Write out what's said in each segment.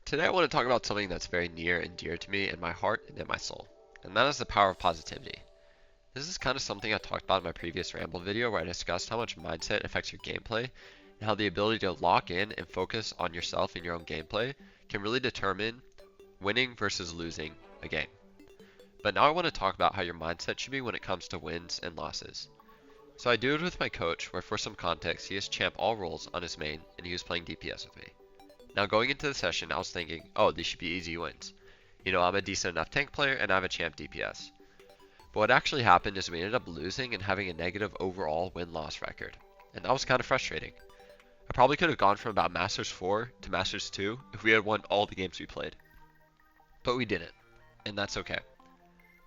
Today I want to talk about something that's very near and dear to me in my heart and in my soul, and that is the power of positivity. This is kind of something I talked about in my previous Ramble video where I discussed how much mindset affects your gameplay and how the ability to lock in and focus on yourself and your own gameplay can really determine winning versus losing a game. But now I want to talk about how your mindset should be when it comes to wins and losses. So I do it with my coach where for some context he is champ all roles on his main and he was playing DPS with me. Now going into the session, I was thinking, oh, these should be easy wins. I'm a decent enough tank player and I have a champ DPS. But what actually happened is we ended up losing and having a negative overall win-loss record. And that was kind of frustrating. I probably could have gone from about Masters 4 to Masters 2 if we had won all the games we played. But we didn't, and that's okay.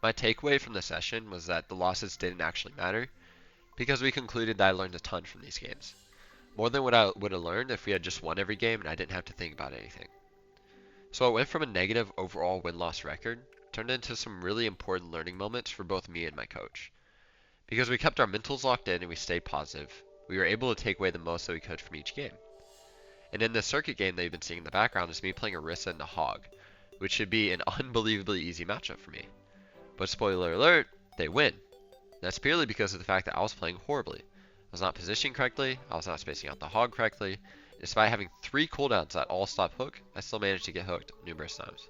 My takeaway from the session was that the losses didn't actually matter because we concluded that I learned a ton from these games. More than what I would have learned if we had just won every game and I didn't have to think about anything. So it went from a negative overall win-loss record, turned into some really important learning moments for both me and my coach. Because we kept our mentals locked in and we stayed positive, we were able to take away the most that we could from each game. And in the circuit game that you've been seeing in the background is me playing Orisa and the Hog, which should be an unbelievably easy matchup for me. But spoiler alert, they win. That's purely because of the fact that I was playing horribly. I was not positioning correctly, I was not spacing out the hog correctly, and despite having 3 cooldowns that all stop hook, I still managed to get hooked numerous times.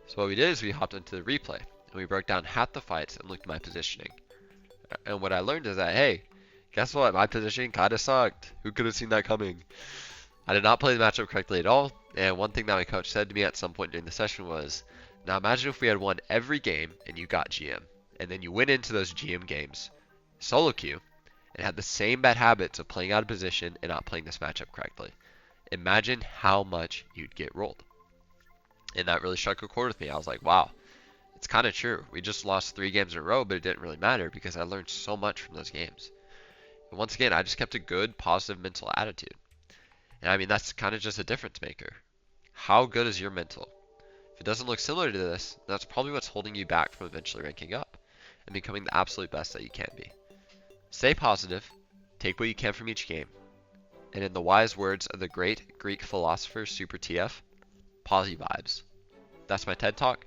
So what we did is we hopped into the replay, and we broke down half the fights and looked at my positioning. And what I learned is that, hey, guess what, my positioning kinda sucked. Who could have seen that coming? I did not play the matchup correctly at all, and one thing that my coach said to me at some point during the session was, now imagine if we had won every game and you got GM, and then you went into those GM games, solo queue, and had the same bad habits of playing out of position and not playing this matchup correctly. Imagine how much you'd get rolled. And that really struck a chord with me. I was like, wow, it's kind of true. We just lost 3 games in a row, but it didn't really matter because I learned so much from those games. And once again, I just kept a good, positive mental attitude. And I mean, that's kind of just a difference maker. How good is your mental? If it doesn't look similar to this, that's probably what's holding you back from eventually ranking up and becoming the absolute best that you can be. Stay positive, take what you can from each game, and in the wise words of the great Greek philosopher Super TF, posi vibes. That's my TED Talk.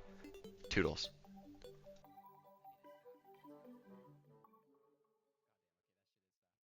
Toodles.